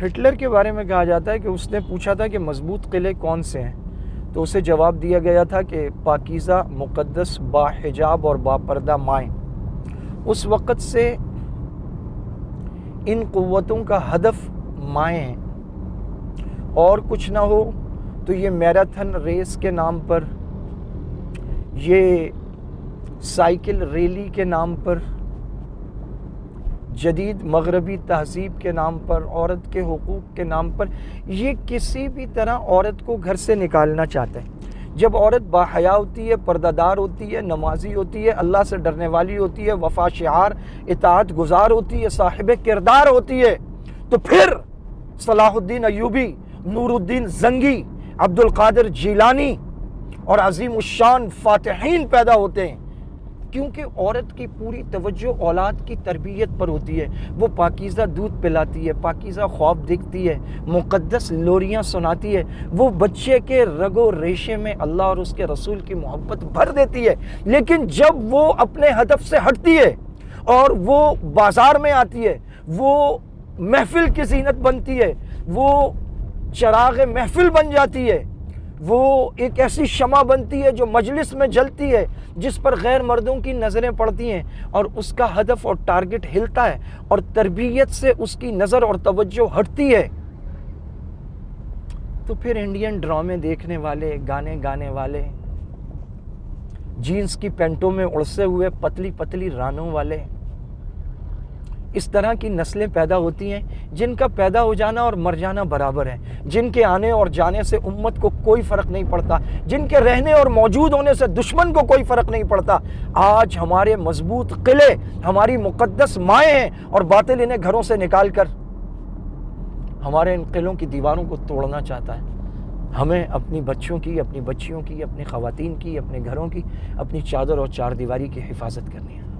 Hitler کے بارے میں کہا جاتا ہے کہ اس نے پوچھا تھا کہ مضبوط قلعے کون سے ہیں، تو اسے جواب دیا گیا تھا کہ پاکیزہ، مقدس، با حجاب اور با پردہ مائیں۔ اس وقت سے ان قوتوں کا ہدف مائیں ہیں، اور کچھ نہ ہو تو یہ میراتھن ریس کے نام پر، یہ سائیکل ریلی کے نام پر، جدید مغربی تہذیب کے نام پر، عورت کے حقوق کے نام پر، یہ کسی بھی طرح عورت کو گھر سے نکالنا چاہتے ہیں۔ جب عورت باحیا ہوتی ہے، پردہ دار ہوتی ہے، نمازی ہوتی ہے، اللہ سے ڈرنے والی ہوتی ہے، وفا شعار، اطاعت گزار ہوتی ہے، صاحب کردار ہوتی ہے، تو پھر صلاح الدین ایوبی، نور الدین زنگی، عبد القادر جیلانی اور عظیم الشان فاتحین پیدا ہوتے ہیں، کیونکہ عورت کی پوری توجہ اولاد کی تربیت پر ہوتی ہے۔ وہ پاکیزہ دودھ پلاتی ہے، پاکیزہ خواب دیکھتی ہے، مقدس لوریاں سناتی ہے، وہ بچے کے رگ و ریشے میں اللہ اور اس کے رسول کی محبت بھر دیتی ہے۔ لیکن جب وہ اپنے ہدف سے ہٹتی ہے اور وہ بازار میں آتی ہے، وہ محفل کی زینت بنتی ہے، وہ چراغ محفل بن جاتی ہے، وہ ایک ایسی شمع بنتی ہے جو مجلس میں جلتی ہے، جس پر غیر مردوں کی نظریں پڑتی ہیں، اور اس کا ہدف اور ٹارگٹ ہلتا ہے اور تربیت سے اس کی نظر اور توجہ ہٹتی ہے، تو پھر انڈین ڈرامے دیکھنے والے، گانے گانے والے، جینز کی پینٹوں میں اڑسے ہوئے پتلی پتلی رانوں والے، اس طرح کی نسلیں پیدا ہوتی ہیں جن کا پیدا ہو جانا اور مر جانا برابر ہے، جن کے آنے اور جانے سے امت کو کوئی فرق نہیں پڑتا، جن کے رہنے اور موجود ہونے سے دشمن کو کوئی فرق نہیں پڑتا۔ آج ہمارے مضبوط قلعے، ہماری مقدس مائیں ہیں، اور باطل انہیں گھروں سے نکال کر ہمارے ان قلعوں کی دیواروں کو توڑنا چاہتا ہے۔ ہمیں اپنی بچوں کی، اپنی بچیوں کی، اپنی خواتین کی، اپنے گھروں کی، اپنی چادر اور چار دیواری کی حفاظت کرنی ہے۔